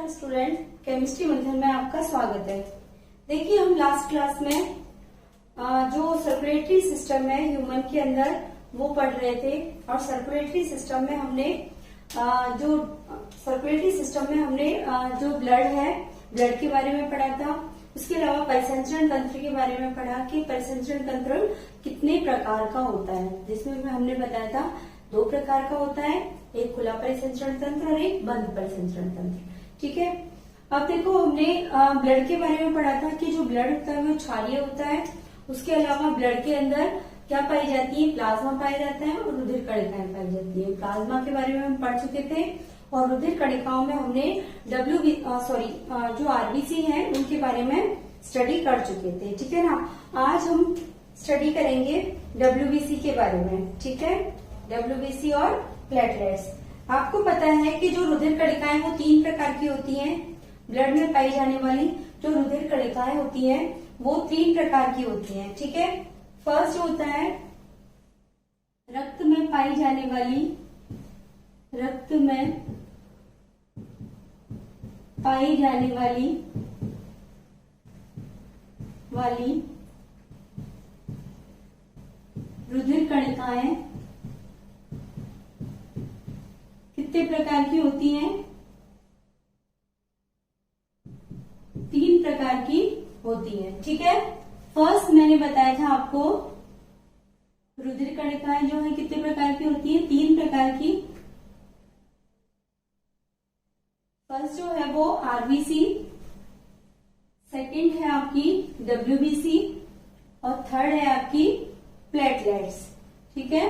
Student, chemistry मंथन में आपका स्वागत है। देखिए, हम लास्ट क्लास में जो सर्कुलेटरी सिस्टम है ह्यूमन के अंदर वो पढ़ रहे थे और सर्कुलेटरी सिस्टम में हमने जो ब्लड है, ब्लड के बारे में पढ़ा था। उसके अलावा परिसंचरण तंत्र के बारे में पढ़ा कि परिसंचरण तंत्र कितने प्रकार का होता है, जिसमें हमने बताया था 2 प्रकार का होता है, एक खुला परिसंचरण तंत्र और एक बंद परिसंचरण तंत्र। ठीक है। अब देखो, हमने ब्लड के बारे में पढ़ा था कि जो ब्लड होता है वो क्षारीय होता है। उसके अलावा ब्लड के अंदर क्या पाई जाती है, प्लाज्मा पाया जाता है और रुधिर कणिकाएं पाई जाती है। प्लाज्मा के बारे में हम पढ़ चुके थे और रुधिर कणिकाओं में हमने जो आरबीसी है उनके बारे में स्टडी कर चुके थे। ठीक है ना। आज हम स्टडी करेंगे डब्ल्यूबीसी के बारे में। ठीक है, डब्ल्यूबीसी और प्लेटलेट्स। आपको पता है कि जो रुधिर कणिकाएं वो 3 प्रकार की होती हैं। ब्लड में पाई जाने वाली जो रुधिर कणिकाएं होती हैं वो 3 प्रकार की होती हैं। ठीक है। फर्स्ट होता है रक्त में पाई जाने वाली रुधिर कणिकाएं कितने प्रकार की होती हैं? 3 प्रकार की होती है। ठीक है। फर्स्ट मैंने बताया था आपको, रुधिर कणिकाएं जो है कितने प्रकार की होती है? 3 प्रकार की। फर्स्ट जो है वो आरबीसी, सेकंड है आपकी डब्ल्यूबीसी और थर्ड है आपकी प्लेटलेट्स। ठीक है।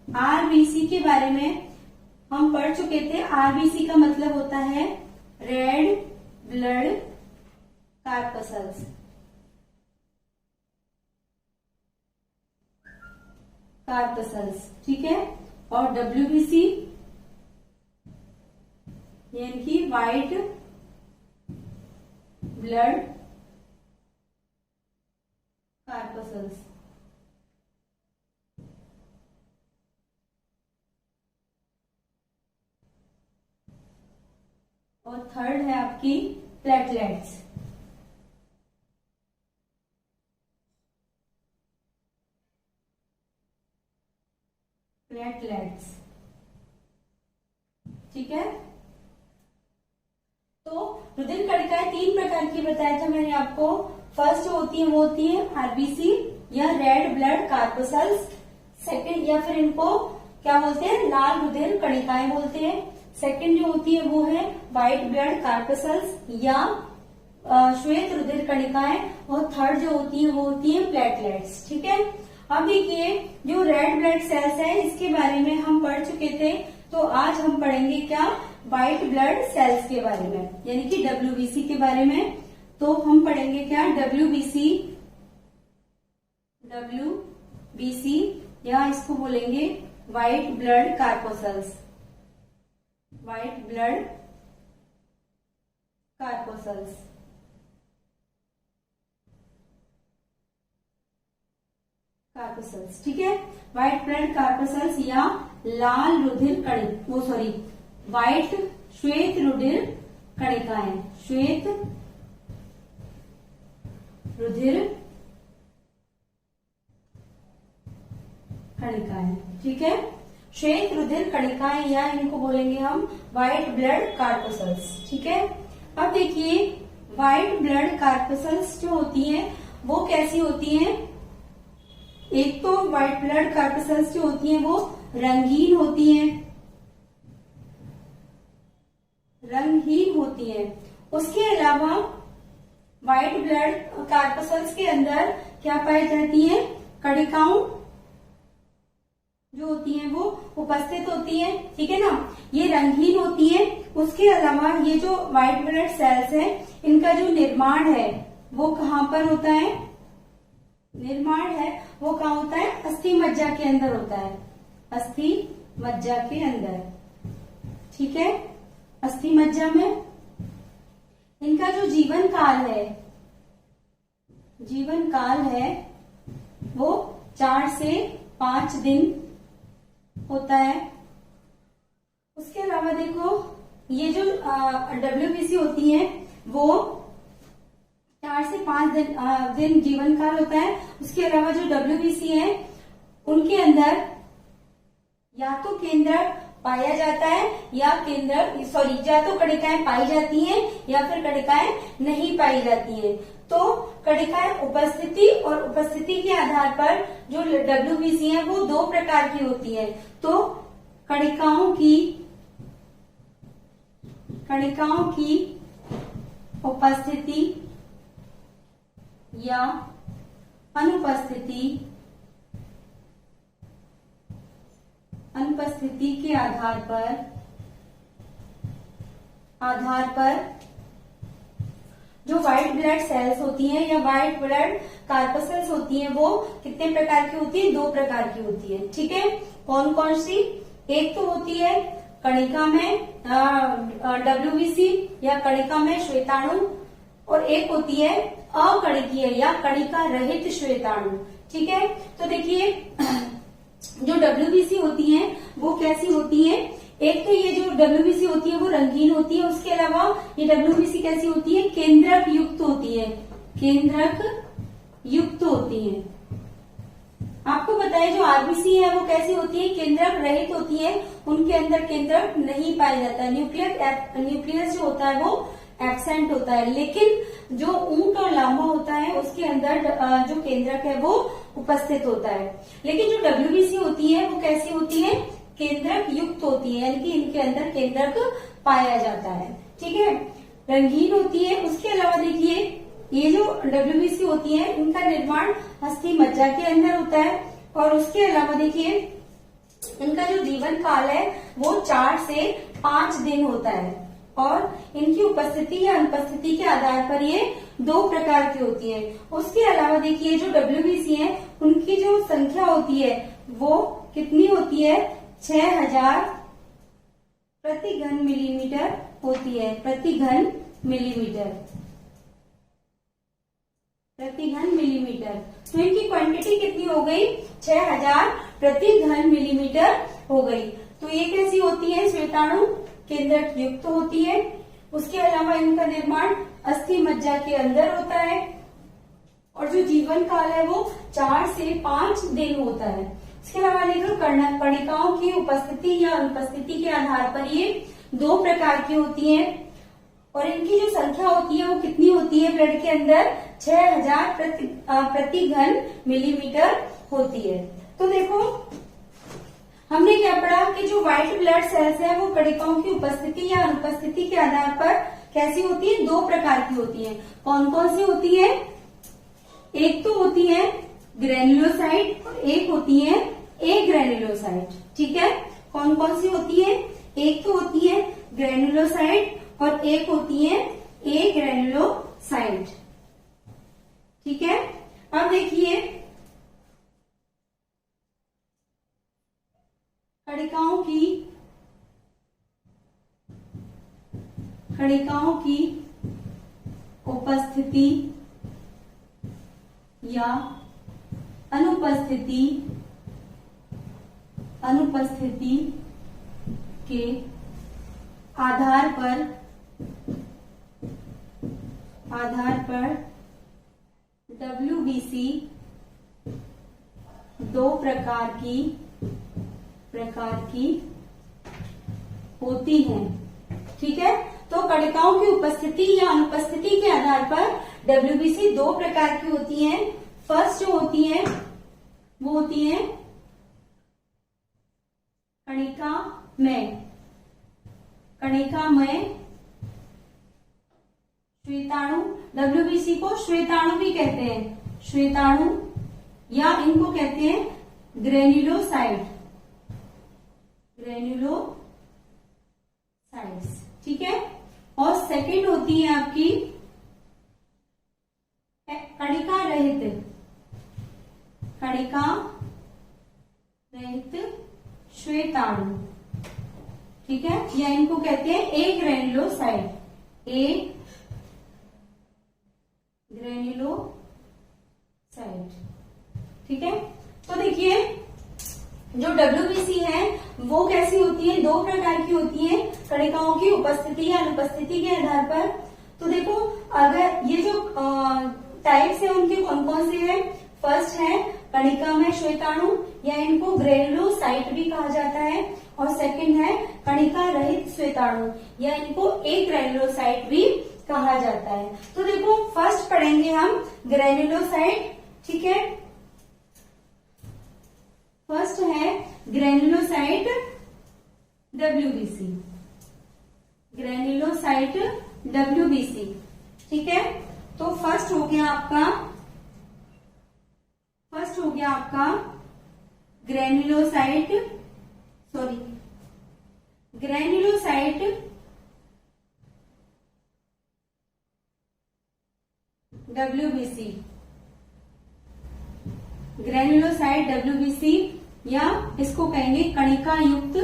आरबीसी के बारे में हम पढ़ चुके थे। आरबीसी का मतलब होता है रेड ब्लड कार्पसल्स। ठीक है। और डब्ल्यूबीसी यानी कि व्हाइट ब्लड कार्पसल्स। और थर्ड है आपकी प्लेटलेट्स। ठीक है। तो रुधिर कणिकाएं 3 प्रकार की बताया था मैंने आपको। फर्स्ट जो होती है वो होती है आरबीसी या रेड ब्लड कार्पसल्स। सेकंड या फिर इनको क्या बोलते हैं, लाल रुधिर कणिकाएं बोलते हैं। सेकंड जो होती है वो है व्हाइट ब्लड कार्पसल्स या श्वेत रुधिर कणिकाएं। और थर्ड जो होती है वो होती है प्लेटलेट्स। ठीक है। अब देखिए, जो रेड ब्लड सेल्स है इसके बारे में हम पढ़ चुके थे, तो आज हम पढ़ेंगे क्या, व्हाइट ब्लड सेल्स के बारे में, यानी कि डब्ल्यूबीसी के बारे में। तो हम पढ़ेंगे क्या, डब्ल्यूबीसी या इसको बोलेंगे व्हाइट ब्लड कार्पोसल्स। ठीक है। व्हाइट ब्लड कार्पसल्स या लाल रुधिर श्वेत रुधिर कणिकाएं। ठीक है। श्वेत रुधिर कणिकाएं या इनको बोलेंगे हम व्हाइट ब्लड कार्पसल्स। ठीक है। अब देखिए, व्हाइट ब्लड कार्पसल्स जो होती हैं वो कैसी होती हैं? एक तो व्हाइट ब्लड कार्पसल्स जो होती हैं वो रंगहीन होती हैं। उसके अलावा व्हाइट ब्लड कार्पसल्स के अंदर क्या पाई जाती है, कणिकाओं जो होती हैं वो उपस्थित होती है। ठीक है ना। ये रंगहीन होती है। उसके अलावा ये जो व्हाइट ब्लड सेल्स है इनका जो निर्माण है वो कहाँ पर होता है? वो कहाँ होता है? अस्थि मज्जा के अंदर होता है। अस्थि मज्जा के अंदर। ठीक है। अस्थि मज्जा में इनका जो जीवन काल है वो 4 से 5 दिन होता है। उसके अलावा देखो, ये जो WBC होती है वो 4 से 5 दिन जीवन काल होता है। उसके अलावा जो WBC है उनके अंदर या तो केंद्रक पाया जाता है या या तो कणिकाएं पाई जाती हैं या फिर कणिकाएं नहीं पाई जाती हैं। तो कणिकाएं उपस्थिति और उपस्थिति के आधार पर जो WBC है वो 2 प्रकार की होती है। तो कणिकाओं की उपस्थिति या अनुपस्थिति के आधार पर जो व्हाइट ब्लड सेल्स होती हैं या व्हाइट ब्लड कार्पसेल्स होती हैं वो कितने प्रकार की होती है? 2 प्रकार की होती है। ठीक है, कौन कौन सी? एक तो होती है कणिका में WBC या कणिका में श्वेताणु, और एक होती है अकणिकीय या कणिका रहित श्वेताणु। ठीक है, तो देखिए जो WBC होती हैं वो कैसी होती हैं? एक तो ये जो WBC होती है वो रंगीन होती है। उसके अलावा ये WBC कैसी होती है? केंद्रक युक्त होती है। आपको पता है जो RBC है वो कैसी होती है? केंद्रक रहित होती है। उनके अंदर केंद्रक नहीं पाया जाता। न्यूक्लियस जो होता है वो एब्सेंट होता है। लेकिन जो ऊंट और लामा होता है उसके अंदर जो केंद्रक है वो उपस्थित होता है। लेकिन जो WBC होती है वो कैसी होती है? केंद्रक युक्त होती है, यानी कि इनके अंदर केंद्रक पाया जाता है। ठीक है, रंगीन होती है। उसके अलावा देखिए ये जो WBC होती है इनका निर्माण अस्थि मज्जा के अंदर होता है। और उसके अलावा देखिए इनका जो जीवन काल है वो 4 से 5 दिन होता है। और इनकी उपस्थिति या अनुपस्थिति के आधार पर ये 2 प्रकार की होती है। उसके अलावा देखिए जो WBC है उनकी जो संख्या होती है वो कितनी होती है? 6000 प्रति घन मिलीमीटर होती है। प्रति घन मिलीमीटर। तो इनकी क्वांटिटी कितनी हो गई? 6000 प्रति घन मिलीमीटर हो गई। तो ये कैसी होती है? श्वेताणु केंद्रक युक्त होती है। उसके अलावा इनका निर्माण अस्थि मज्जा के अंदर होता है। और जो जीवन काल है वो 4 से 5 दिन होता है। इसके अलावा देखो कणिकाओं की उपस्थिति या अनुपस्थिति के आधार पर ये 2 प्रकार की होती है। और इनकी जो संख्या होती है वो कितनी होती है? ब्लड के अंदर 6000 प्रति घन मिलीमीटर होती है। तो देखो हमने क्या पढ़ा कि जो व्हाइट ब्लड सेल्स है वो कणिकाओं की उपस्थिति या अनुपस्थिति के आधार पर कैसी होती है? 2 प्रकार की होती है। कौन कौन सी होती है? एक तो होती है ग्रेन्युलोसाइट और एक होती है एग्रेन्युलोसाइट। ठीक है, कौन कौन सी होती है? एक तो होती है ग्रेन्युलोसाइट और एक होती है एग्रेन्युलोसाइट। ठीक है, अब देखिए कणिकाओं की उपस्थिति या अनुपस्थिति के आधार पर WBC 2 प्रकार की होती हैं। ठीक है, तो कणिकाओं की उपस्थिति या अनुपस्थिति के आधार पर WBC 2 प्रकार की होती हैं। फर्स्ट जो होती है वो होती है कणिका में श्वेताणु। WBC को श्वेताणु भी कहते हैं। श्वेताणु या इनको कहते हैं ग्रेन्युलोसाइट। ठीक है, और सेकंड होती है आपकी कणिका रहित श्वेताणु। ठीक है, या इनको कहते हैं एग्रेन्युलोसाइट। ठीक है, तो देखिए जो WBC है वो कैसी होती है, 2 प्रकार की होती है, कणिकाओं की उपस्थिति या अनुपस्थिति के आधार पर। तो देखो अगर ये जो टाइप्स है उनके कौन कौन से हैं। फर्स्ट है कणिका में श्वेताणु या इनको ग्रेनुलोसाइट भी कहा जाता है, और सेकंड है कणिका रहित श्वेताणु या इनको एग्रेनुलोसाइट भी कहा जाता है। तो देखो फर्स्ट पढ़ेंगे हम ग्रेनुलोसाइट, ठीक है। फर्स्ट है ग्रेनुलोसाइट WBC, ग्रेनुलोसाइट WBC, ठीक है। तो फर्स्ट हो गया आपका ग्रेनुलोसाइट WBC, ग्रेनुलोसाइट WBC या इसको कहेंगे कणिका युक्त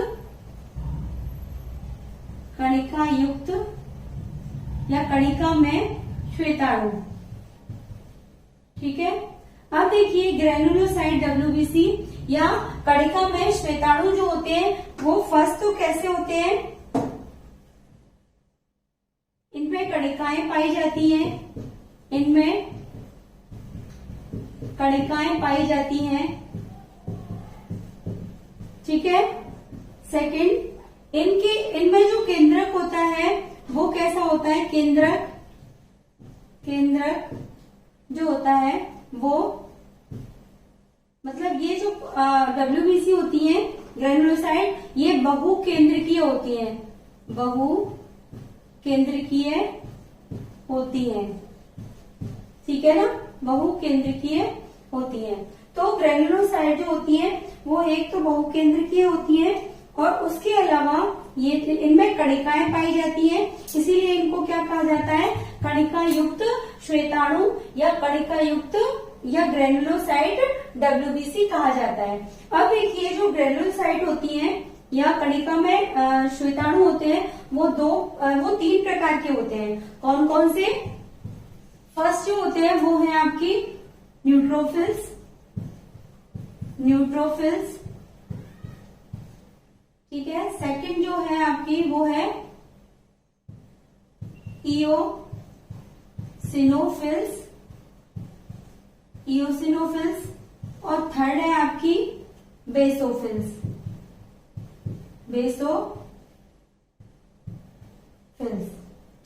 या कणिका में श्वेताणु, ठीक है। अब देखिए ग्रेनुलोसाइट WBC या कणिका में श्वेताणु जो होते हैं वो फर्स्ट तो कैसे होते हैं, इनमें कणिकाएं पाई जाती हैं, ठीक है। सेकंड इनमें जो केंद्रक होता है वो कैसा होता है, केंद्रक जो होता है वो मतलब ये जो WBC होती है ग्रेनुलोसाइट, ये बहुकेंद्रकीय होती है, ठीक है ना, बहुकेंद्रकीय होती है। तो ग्रेनुलोसाइट जो होती है वो एक तो बहुकेंद्रकीय होती है और उसके अलावा ये इनमें कणिकाएं पाई जाती हैं, इसीलिए इनको क्या कहा जाता है, कणिका युक्त श्वेताणु या कणिका युक्त या ग्रेनुलोसाइट WBC कहा जाता है। अब देखिए जो ग्रेनुलोसाइट होती हैं या कणिका में श्वेताणु होते हैं वो 3 प्रकार के होते हैं। कौन कौन से? फर्स्ट जो होते हैं वो है आपकी न्यूट्रोफिल्स, ठीक है। सेकंड जो है आपकी वो है इओसिनोफिल्स और थर्ड है आपकी बेसोफिल्स,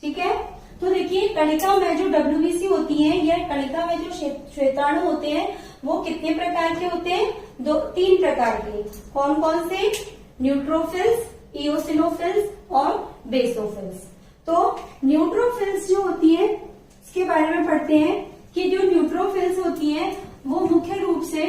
ठीक है। तो देखिए कणिका में जो WBC होती है या कणिका में जो श्वेताणु होते हैं वो कितने प्रकार के होते हैं? 3 प्रकार के। कौन कौन से? न्यूट्रोफिल्स, इओसिनोफिल्स और बेसोफिल्स। तो न्यूट्रोफिल्स जो होती है इसके बारे में पढ़ते हैं कि जो न्यूट्रोफिल्स होती है वो मुख्य रूप से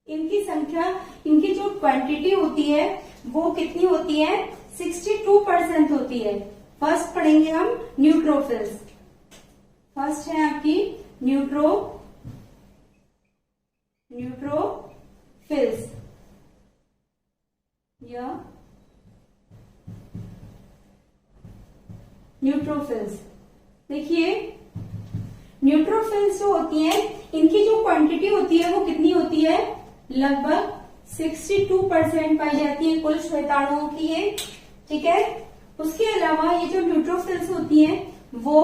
इनकी संख्या, इनकी जो क्वांटिटी होती है वो कितनी होती है? 62% होती है। फर्स्ट पढ़ेंगे हम न्यूट्रोफिल्स। फर्स्ट है आपकी न्यूट्रोफिल्स या न्यूट्रोफिल्स। देखिए न्यूट्रोफिल्स जो होती हैं इनकी जो क्वांटिटी होती है वो कितनी होती है? लगभग 62% पाई जाती है कुल श्वेताणुओं की ये, ठीक है। उसके अलावा ये जो न्यूट्रोफिल्स होती हैं वो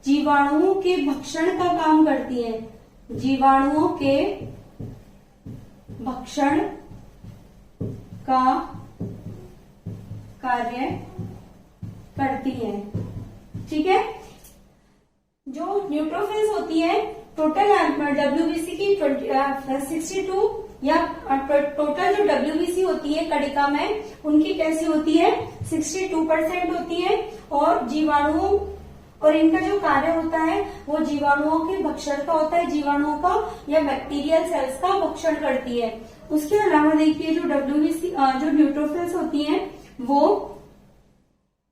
जीवाणुओं के भक्षण का काम करती हैं, जीवाणुओं के भक्षण का कार्य करती है, ठीक है। जो न्यूट्रोफिल्स होती है टोटल WBC की 62 या टोटल जो WBC होती है कणिका में उनकी कैसी होती है? 62% होती है और जीवाणुओं और इनका जो कार्य होता है वो जीवाणुओं के भक्षण का होता है, जीवाणुओं का या बैक्टीरियल सेल्स का भक्षण करती है। उसके अलावा देखिए जो WBC जो न्यूट्रोफिल्स होती हैं वो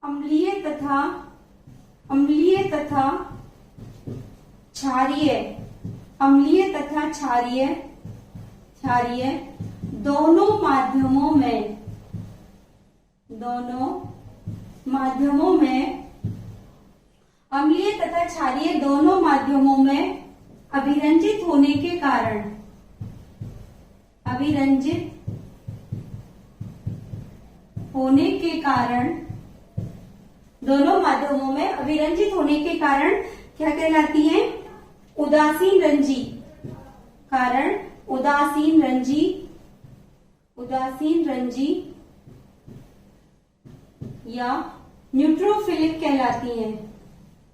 अम्लीय क्षारीय दोनों माध्यमों में अम्लीय तथा क्षारीय दोनों माध्यमों में अभिरंजित होने के कारण अभिरंजित होने के कारण, दोनों माध्यमों में अभिरंजित होने के कारण क्या कहलाती है? उदासीन रंजी। कारण उदासीन रंजी, उदासीन रंजी या न्यूट्रोफिलिक कहलाती है।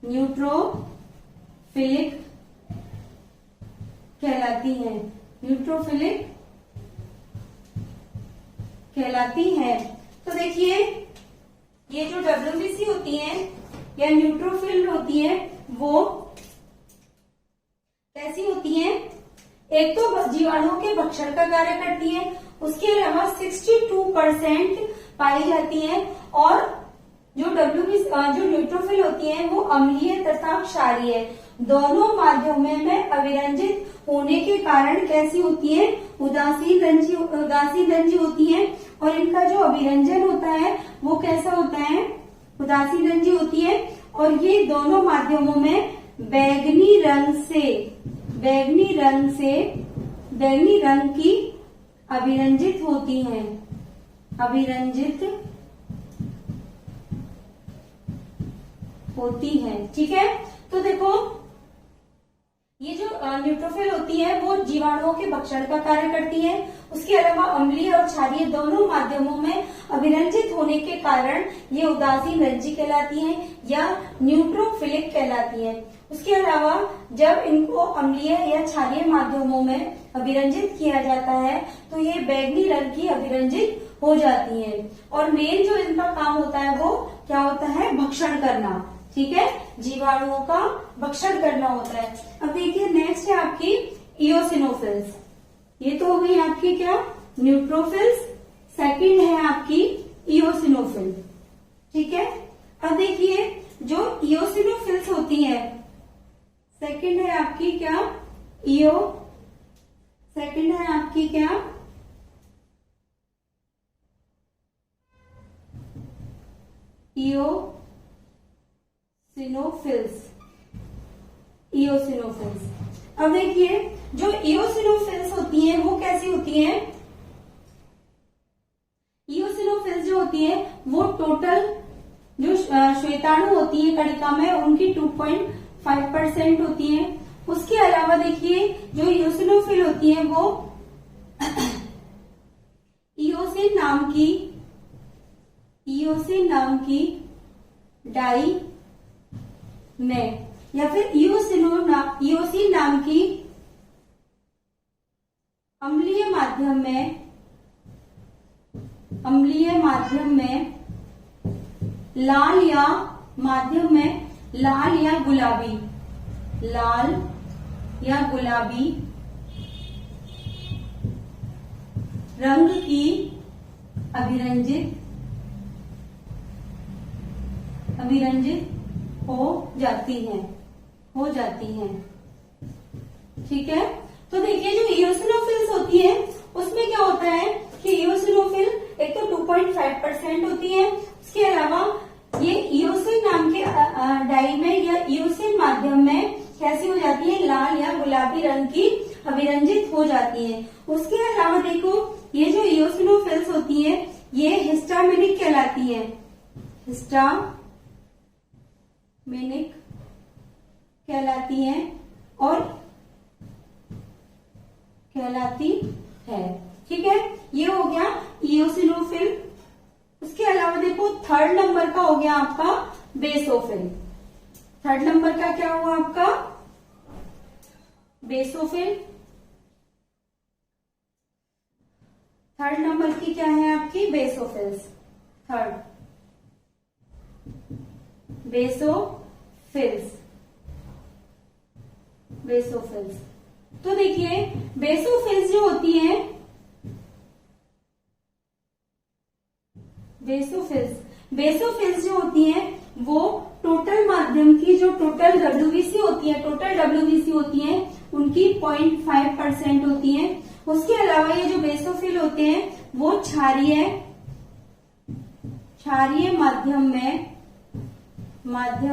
न्यूट्रोफिलिक कहलाती है। न्यूट्रोफिलिक कहलाती है। तो देखिए, ये जो डब्ल्यूबीसी होती है या न्यूट्रोफिल होती है, वो कैसी होती है? एक तो जीवाणुओं के भक्षण का कार्य करती है, उसके अलावा 62% पाई जाती है। और जो न्यूट्रोफिल होती है वो अम्लीय तथा क्षारीय, दोनों माध्यमों में अभिरंजित होने के कारण कैसी होती है? उदासीन रंजी होती है। और इनका जो अभिरंजन होता है वो कैसा होता है? उदासीन रंजी होती है। और ये दोनों माध्यमों में बैंगनी रंग की अभिरंजित होती हैं। अभिरंजित होती है। ठीक है, तो देखो, ये जो न्यूट्रोफिल होती है वो जीवाणुओं के भक्षण का कार्य करती है। उसके अलावा अम्लीय और क्षारीय दोनों माध्यमों में अभिरंजित होने के कारण ये उदासीन रंजी कहलाती हैं या न्यूट्रोफिलिक कहलाती हैं। उसके अलावा जब इनको अम्लीय या क्षारीय माध्यमों में अभिरंजित किया जाता है तो ये बैंगनी रंग की अभिरंजित हो जाती हैं। और मेन जो इनका काम होता है वो क्या होता है? भक्षण करना। ठीक है, जीवाणुओं का भक्षण करना होता है। अब देखिए, नेक्स्ट है आपकी इओसिनोफिल्स। ये तो हो गई आपकी क्या? न्यूट्रोफिल्स। सेकंड है आपकी इओसिनोफिल। ठीक है, अब देखिए, जो इओसिनोफिल्स होती है, सेकंड है आपकी क्या? सेकंड है आपकी क्या? इओसिनोफिल्स। अब देखिए, जो इओसिनोफिल्स होती हैं वो कैसी होती हैं? इओसिनोफिल्स जो होती है वो टोटल जो श्वेताणु होती है कणिका में उनकी 2.5% होती है। उसके अलावा देखिए, जो इओसिनोफिल होती है वो इओसिन नाम की डाई में या फिर इओसिन नाम की अम्लीय माध्यम में लाल या गुलाबी रंग की अभिरंजित हो जाती हैं। ठीक है, तो देखिए, जो इओसिनोफिल्स होती है उसमें क्या होता है कि इओसिनोफिल एक तो 2.5% होती है। उसके अलावा ये इओसिन नाम के डाई में या इओसिन माध्यम में कैसी हो जाती है? लाल या गुलाबी रंग की अभिरंजित हो जाती है। उसके अलावा देखो, ये जो इओसिनोफिल्स होती है ये हिस्टामिनिक कहलाती है। हिस्टामिनिक कहलाती है और कहलाती है। ठीक है, ये हो गया इओसिनोफिल। उसके अलावा देखो, थर्ड नंबर का हो गया आपका बेसोफिल। थर्ड नंबर का क्या हुआ आपका? बेसोफिल। थर्ड नंबर की क्या है आपकी? बेसोफिल्स। Third basophils. तो देखिए, बेसोफिल्स जो होती है, बेसोफिल्स जो होती है वो टोटल माध्यम की जो टोटल डब्ल्यूबीसी होती है उनकी 0.5% होती है। उसके अलावा ये जो बेसोफिल होते हैं वो क्षारीय माध्यम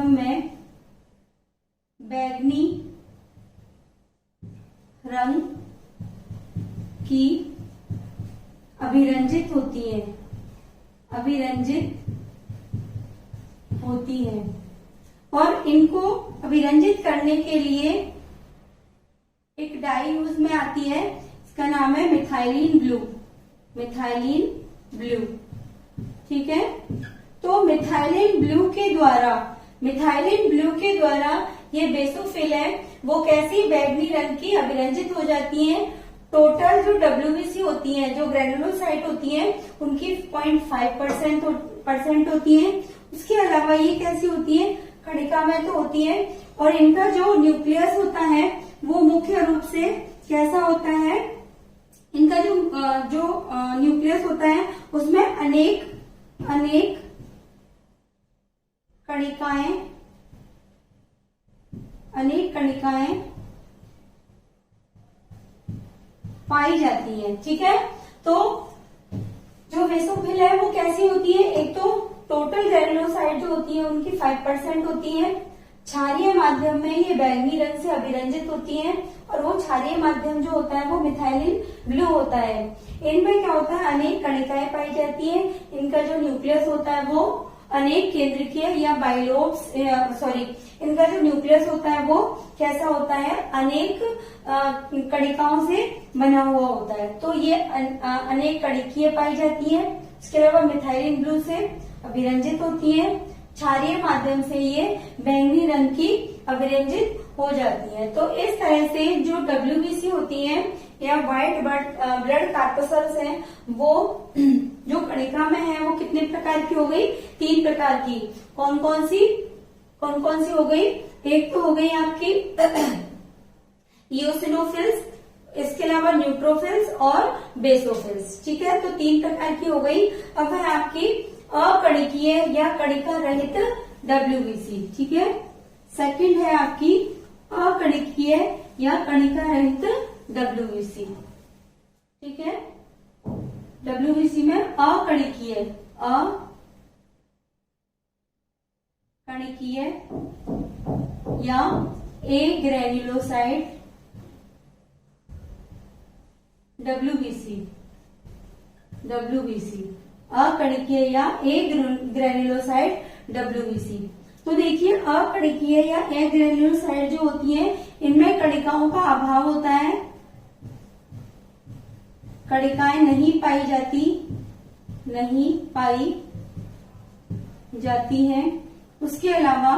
में बैंगनी रंग की अभिरंजित होती है, अभिरंजित होती है। और इनको अभिरंजित करने के लिए एक डाई यूज में आती है, इसका नाम है मिथाइलिन ब्लू, मिथाइलिन ब्लू। ठीक है, तो मिथाइलिन ब्लू के द्वारा ये बेसोफिल है, वो कैसी बैगनी रंग की अभिरंजित हो जाती हैं। टोटल जो WBC होती है, जो ग्रेनुलोसाइट होती है, उनकी 0.5% होती है। उसके अलावा ये कैसी होती है, कणिका में तो होती है, और इनका जो न्यूक्लियस होता है वो मुख्य रूप से कैसा होता है, इनका जो न्यूक्लियस होता है उसमें अनेक कणिकाएं पाई जाती हैं। ठीक है, तो जो बेसोफिल है वो कैसी होती है, एक तो टोटल ग्रेनुलोसाइट जो होती है उनकी 5% होती है। क्षारीय माध्यम में ये बैंगनी रंग से अभिरंजित होती हैं, और वो क्षारीय माध्यम जो होता है वो मिथाइलिन ब्लू होता है। इनमें क्या होता है, अनेक कणिकाएं पाई जाती है। इनका जो न्यूक्लियस होता है वो अनेक केंद्रकीय या बाइलोब्स इनका जो न्यूक्लियस होता है वो कैसा होता है, अनेक कणिकाओं से बना हुआ होता है। तो ये अनेक कणिकीय पाई जाती है। इसके अलावा मिथाइलिन ब्लू से अभिरंजित होती है। क्षारीय माध्यम से ये बैंगनी रंग की अभिरंजित हो जाती है। तो इस तरह से जो WBC होती है या व्हाइट ब्लड कार्पसल्स हैं, वो जो कणिका में है वो कितने प्रकार की हो गई, 3 प्रकार की। कौन कौन सी हो गई, एक तो हो गई आपकी इओसिनोफिल्स, इसके अलावा न्यूट्रोफिल्स और बेसोफिल्स। ठीक है, तो 3 प्रकार की हो गई। अब है आपकी अकणिकीय या कणिका रहित WBC। ठीक है, सेकंड है आपकी अकणिकीय या कणिका रहित WBC। ठीक है, WBC में अकणिकीय या ए ग्रेन्युलोसाइट WBC, अकणिकीय या ए ग्रेन्युलोसाइट WBC। तो देखिए, अकणिकीय या ए ग्रेन्युलोसाइट जो होती है, इनमें कणिकाओं का अभाव होता है, कणिकाएं नहीं पाई जाती हैं। उसके अलावा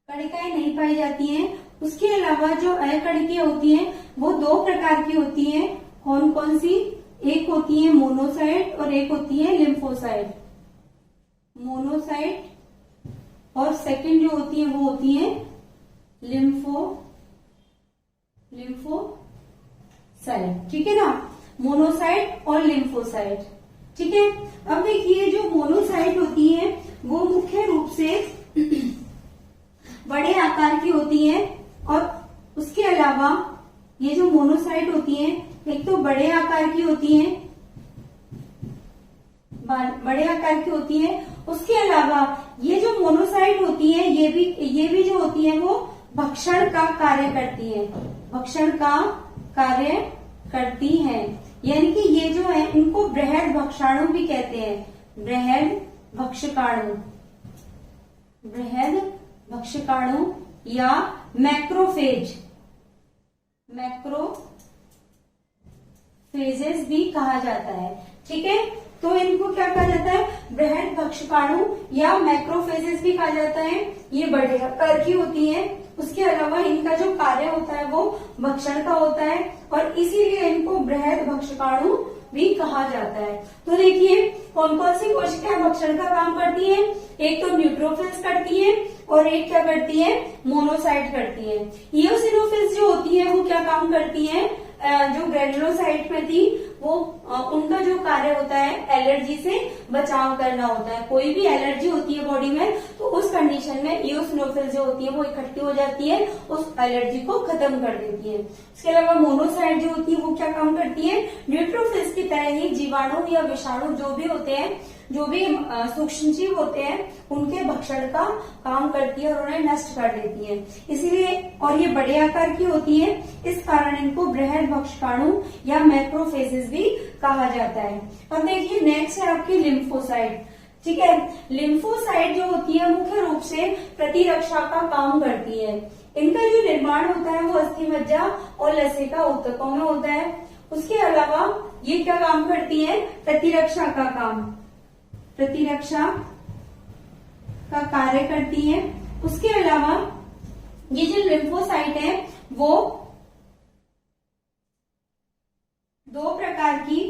कणिकाएं नहीं पाई जाती हैं। उसके अलावा जो अकणिकीय होती हैं वो 2 प्रकार की होती हैं। कौन सी, एक होती है मोनोसाइट और एक होती है लिम्फोसाइट। मोनोसाइट और सेकंड जो होती है वो होती है लिम्फोसाइट। ठीक है ना, मोनोसाइट और लिम्फोसाइट। ठीक है, अब देखिए, जो मोनोसाइट होती है वो मुख्य रूप से बड़े आकार की होती है, और उसके अलावा ये जो मोनोसाइट होती है, एक तो बड़े आकार की होती है, उसके अलावा ये जो मोनोसाइट होती है ये भी जो होती है वो भक्षण का कार्य करती हैं। यानी कि ये जो है इनको बृहद भक्षाणु भी कहते हैं, बृहद भक्षकाणु या मैक्रोफेजेस भी कहा जाता है। ठीक है, तो इनको क्या कहा जाता है, बृहद भक्षकाणु या मैक्रोफेजेस भी कहा जाता है। ये बड़े आकार की होती है। उसके अलावा इनका जो कार्य होता है वो भक्षण का होता है, और इसीलिए इनको बृहद भक्षकाणु भी कहा जाता है। तो देखिए, कौन कौन सी कोशिकाएं भक्षण का काम करती हैं, एक तो न्यूट्रोफिल्स करती है और एक क्या करती है, मोनोसाइट करती है। इओसिनोफिल्स जो होती है वो क्या काम करती है, जो ग्रेनुलोसाइट में थी वो उनका जो कार्य होता है एलर्जी से बचाव करना होता है। कोई भी एलर्जी होती है बॉडी में तो उस कंडीशन में इओसिनोफिल जो होती है वो इकट्ठी हो जाती है, उस एलर्जी को खत्म कर देती है। इसके अलावा मोनोसाइट जो होती है वो क्या काम करती है, न्यूट्रोफिल्स की तरह ही जीवाणु या विषाणु जो भी होते हैं, जो भी सूक्ष्म जीव होते हैं, उनके भक्षण का काम करती है और उन्हें नष्ट कर देती है। इसीलिए, और ये बड़े आकार की होती है, इस कारण इनको बृहद भक्षकाणु या मैक्रोफेजेस भी कहा जाता है। अब देखिए नेक्स्ट है आपकी लिम्फोसाइट। ठीक है, लिम्फोसाइट जो होती है मुख्य रूप से प्रतिरक्षा का काम करती है। इनका जो निर्माण होता है वो अस्थि मज्जा और लसिका ऊतकों में होता है। उसके अलावा ये क्या काम करती है, प्रतिरक्षा का काम, प्रतिरक्षा का कार्य करती है। उसके अलावा ये जो लिम्फोसाइट है वो दो प्रकार की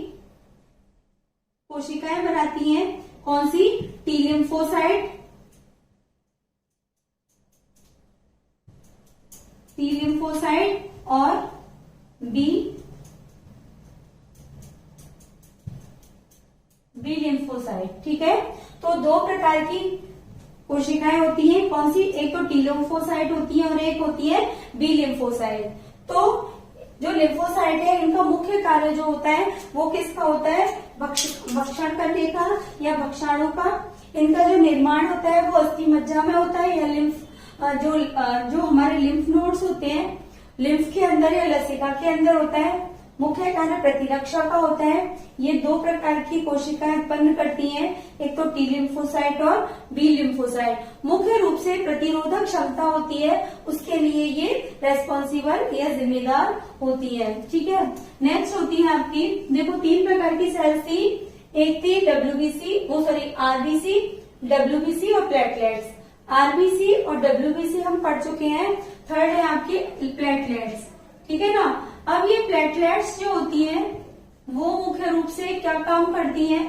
कोशिकाएं बनाती हैं। कौन सी, टी लिम्फोसाइट, टी लिम्फोसाइट और बी लिम्फोसाइट। ठीक है, तो दो प्रकार की कोशिकाएं होती हैं। कौन सी, एक तो टी लिम्फोसाइट होती है और एक होती है बी लिम्फोसाइट। तो जो लिम्फोसाइट है इनका मुख्य कार्य जो होता है वो किसका होता है, भक्षण करने का या भक्षाणु का। इनका जो निर्माण होता है वो अस्थि मज्जा में होता है या लिम्फ जो हमारे लिम्फ नोड्स होते हैं लिम्फ के अंदर या लसिका के अंदर होता है। मुख्य कार्य प्रतिरक्षा का होता है। ये दो प्रकार की कोशिकाएं उत्पन्न करती हैं, एक तो टी लिम्फोसाइट और बी लिम्फोसाइट। मुख्य रूप से प्रतिरोधक क्षमता होती है, उसके लिए ये रेस्पॉन्सिबल या जिम्मेदार होती है। ठीक है, नेक्स्ट होती है आपकी, देखो तीन प्रकार की सेल्स थी, एक थी आरबीसी, डब्ल्यूबीसी और प्लेटलेट्स। आरबीसी और डब्ल्यूबीसी हम पढ़ चुके हैं। थर्ड है आपकी प्लेटलेट्स। ठीक है ना। अब ये प्लेटलेट्स जो होती हैं वो मुख्य रूप से क्या काम करती हैं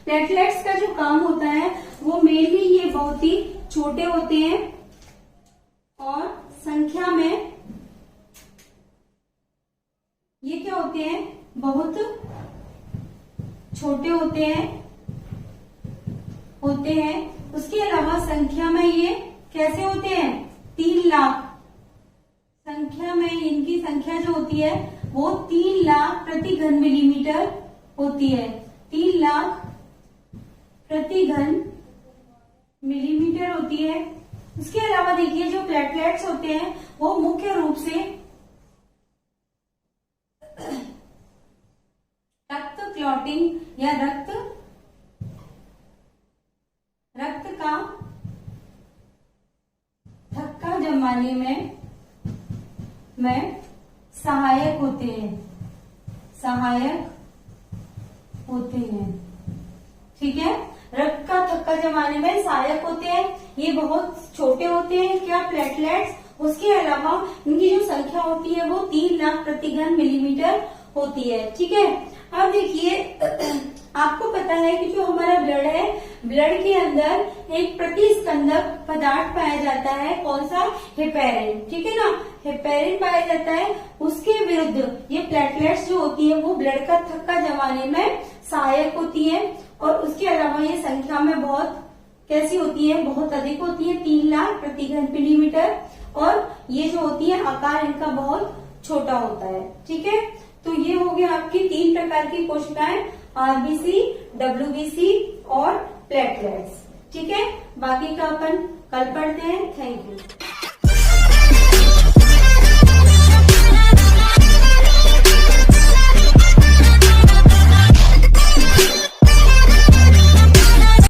प्लेटलेट्स का जो काम होता है वो मेनली ये बहुत ही छोटे होते हैं और संख्या में ये क्या होते हैं, बहुत छोटे होते हैं। उसके अलावा संख्या में ये कैसे होते हैं, 3 लाख संख्या में, इनकी संख्या जो होती है वो 3 लाख प्रति घन मिलीमीटर होती है। 3 लाख प्रति घन मिलीमीटर होती है। उसके अलावा देखिए जो प्लेटलेट्स होते हैं वो मुख्य रूप से रक्त क्लॉटिंग या रक्त का थक्का जमाने में सहायक होते हैं। ठीक है, रक्त का थक्का जमाने में सहायक होते हैं। ये बहुत छोटे होते हैं क्या, प्लेटलेट्स। उसके अलावा इनकी जो संख्या होती है वो 3 लाख प्रति घन मिलीमीटर होती है। ठीक है, अब देखिए आपको पता है कि जो हमारा ब्लड है, ब्लड के अंदर एक प्रतिस्कंदक पदार्थ पाया जाता है। कौन सा, हेपेरिन। ठीक है ना, हेपेरिन पाया जाता है। उसके विरुद्ध ये प्लेटलेट्स जो होती है वो ब्लड का थक्का जमाने में सहायक होती है। और उसके अलावा ये संख्या में बहुत कैसी होती है, बहुत अधिक होती है, 3 लाख प्रति घन मिलीमीटर। और ये जो होती है आकार इनका बहुत छोटा होता है। ठीक है, तो ये हो गया आपकी 3 प्रकार की कोशिकाएं, आरबीसी, डब्ल्यूबीसी और प्लेटलेट्स। ठीक है, बाकी का अपन कल पढ़ते हैं। Thank you.